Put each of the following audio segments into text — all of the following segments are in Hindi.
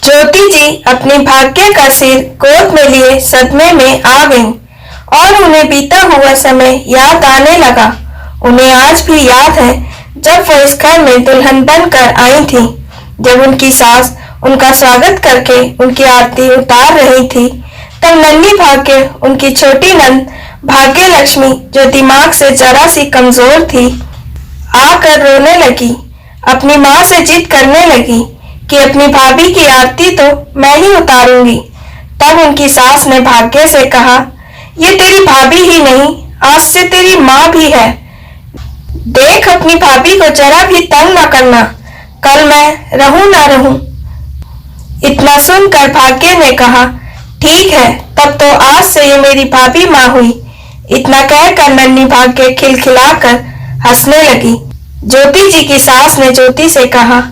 ज्योति जी अपने भाग्य का सिर गोद में लिए सदमे में आ गईं और उन्हें बीता हुआ समय याद आने लगा। उन्हें आज भी याद है जब वो इस घर में दुल्हन बनकर आई थी, जब उनकी सास उनका स्वागत करके उनकी आरती उतार रही थी। तब नन्ही भाग्य, उनकी छोटी नंद भाग्य लक्ष्मी, जो दिमाग से जरा सी कमजोर थी, आकर रोने लगी। अपनी माँ से जिद करने लगी कि अपनी भाभी की आरती तो मैं ही उतारूंगी। तब उनकी सास ने भाग्य से कहा, ये तेरी भाभी ही नहीं, आज से तेरी माँ भी है। देख, अपनी भाभी को जरा भी तंग न करना, कल मैं रहूं ना रहूं। इतना सुनकर भाग्य ने कहा, ठीक है, तब तो आज से ये मेरी भाभी माँ हुई। इतना कहकर नन्ही भाग्य खिलखिलाकर हंसने लगी। ज्योति जी की सास ने ज्योति से कहा,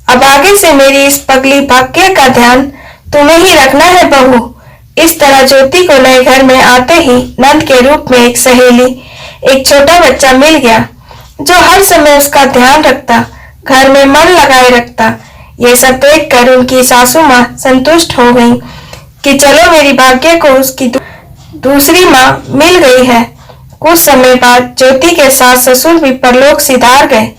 अब आगे से मेरी इस पगली भाग्य का ध्यान तुम्हें ही रखना है बहू। इस तरह ज्योति को नए घर में आते ही नंद के रूप में एक सहेली, एक छोटा बच्चा मिल गया, जो हर समय उसका ध्यान रखता, घर में मन लगाए रखता। ये सब देखकर उनकी सासू माँ संतुष्ट हो गई कि चलो मेरी भाग्य को उसकी दूसरी माँ मिल गई है। कुछ समय बाद ज्योति के सास ससुर भी परलोक सिधार गए।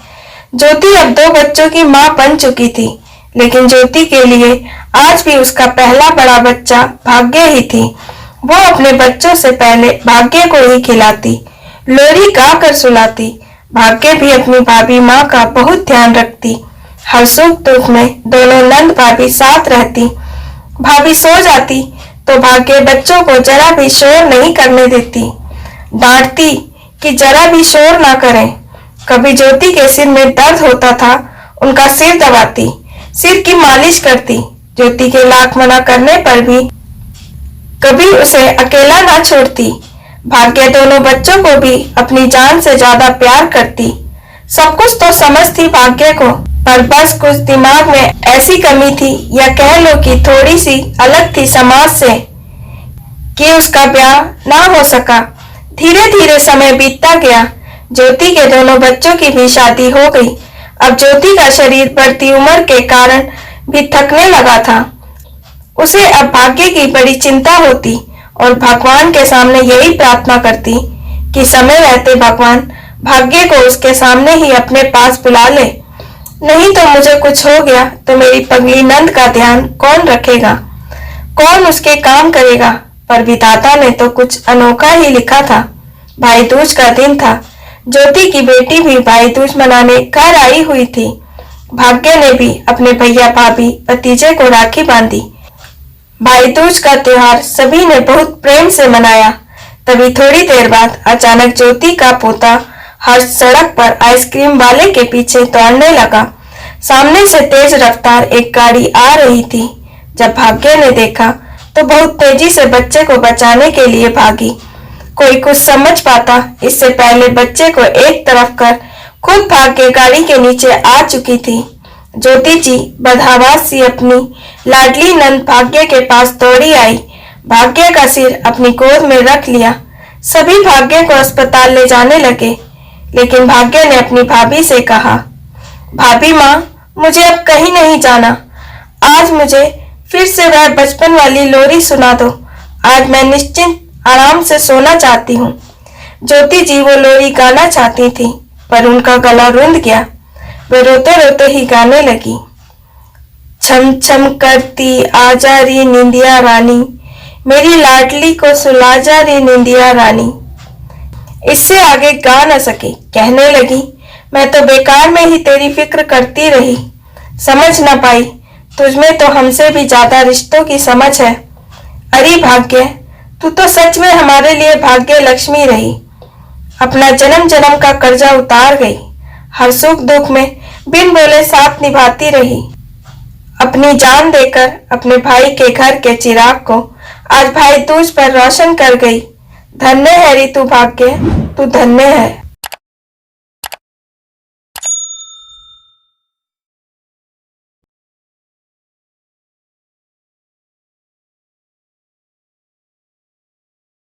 ज्योति अब 2 बच्चों की माँ बन चुकी थी, लेकिन ज्योति के लिए आज भी उसका पहला बड़ा बच्चा भाग्य ही थी। वो अपने बच्चों से पहले भाग्य को ही खिलाती, लोरी गा कर सुलाती। भाग्य भी अपनी भाभी माँ का बहुत ध्यान रखती। हर सुख दुख में दोनों नंद भाभी साथ रहती। भाभी सो जाती तो भाग्य बच्चों को जरा भी शोर नहीं करने देती, डांटती कि जरा भी शोर ना करें। कभी ज्योति के सिर में दर्द होता था, उनका सिर दबाती, सिर की मालिश करती। ज्योति के लाख मना करने पर भी कभी उसे अकेला ना छोड़ती। भाग्य दोनों बच्चों को भी अपनी जान से ज्यादा प्यार करती। सब कुछ तो समझती भाग्य को, पर बस कुछ दिमाग में ऐसी कमी थी, या कह लो कि थोड़ी सी अलग थी समाज से, कि उसका ब्याह ना हो सका। धीरे धीरे समय बीतता गया। ज्योति के दोनों बच्चों की भी शादी हो गई। अब ज्योति का शरीर बढ़ती उम्र के कारण भी थकने लगा था। उसे अब भाग्य की बड़ी चिंता होती और भगवान के सामने यही प्रार्थना करती कि समय रहते भगवान भाग्य को उसके सामने ही अपने पास बुला ले, नहीं तो मुझे कुछ हो गया तो मेरी पगली नंद का ध्यान कौन रखेगा, कौन उसके काम करेगा। पर विधाता ने तो कुछ अनोखा ही लिखा था। भाई दूज का दिन था। ज्योति की बेटी भी भाई दूज मनाने घर आई हुई थी। भाग्य ने भी अपने भैया भाभी भतीजे को राखी बांधी। भाई दूज का त्योहार सभी ने बहुत प्रेम से मनाया। तभी थोड़ी देर बाद अचानक ज्योति का पोता हर्ष सड़क पर आइसक्रीम वाले के पीछे दौड़ने लगा। सामने से तेज रफ्तार एक गाड़ी आ रही थी। जब भाग्य ने देखा तो बहुत तेजी से बच्चे को बचाने के लिए भागी। कोई कुछ समझ पाता इससे पहले बच्चे को एक तरफ कर खुद भाग के गाड़ी के नीचे आ चुकी थी। ज्योति जी बदहवास सी अपनी लाडली नंद भाग्य के पास दौड़ी आई। भाग्य का सिर अपनी गोद में रख लिया। सभी भाग्य को अस्पताल ले जाने लगे, लेकिन भाग्य ने अपनी भाभी से कहा, भाभी माँ, मुझे अब कहीं नहीं जाना। आज मुझे फिर से वह बचपन वाली लोरी सुना दो। आज मैं निश्चिंत आराम से सोना चाहती हूँ। ज्योति जी वो लोरी गाना चाहती थी, पर उनका गला रुंध गया। वे रोते रोते ही गाने लगी, छम छम करती आजा री निंदिया रानी, मेरी लाडली को सुला जा री निंदिया रानी। इससे आगे गा न सकी। कहने लगी, मैं तो बेकार में ही तेरी फिक्र करती रही, समझ न पाई तुझमें तो हमसे भी ज्यादा रिश्तों की समझ है। अरे भाग्य, तू तो सच में हमारे लिए भाग्य लक्ष्मी रही। अपना जन्म जन्म का कर्जा उतार गई। हर सुख दुख में बिन बोले साथ निभाती रही। अपनी जान देकर अपने भाई के घर के चिराग को आज भाई दूज पर रोशन कर गई। धन्य है रे तू भाग्य, तू धन्य है।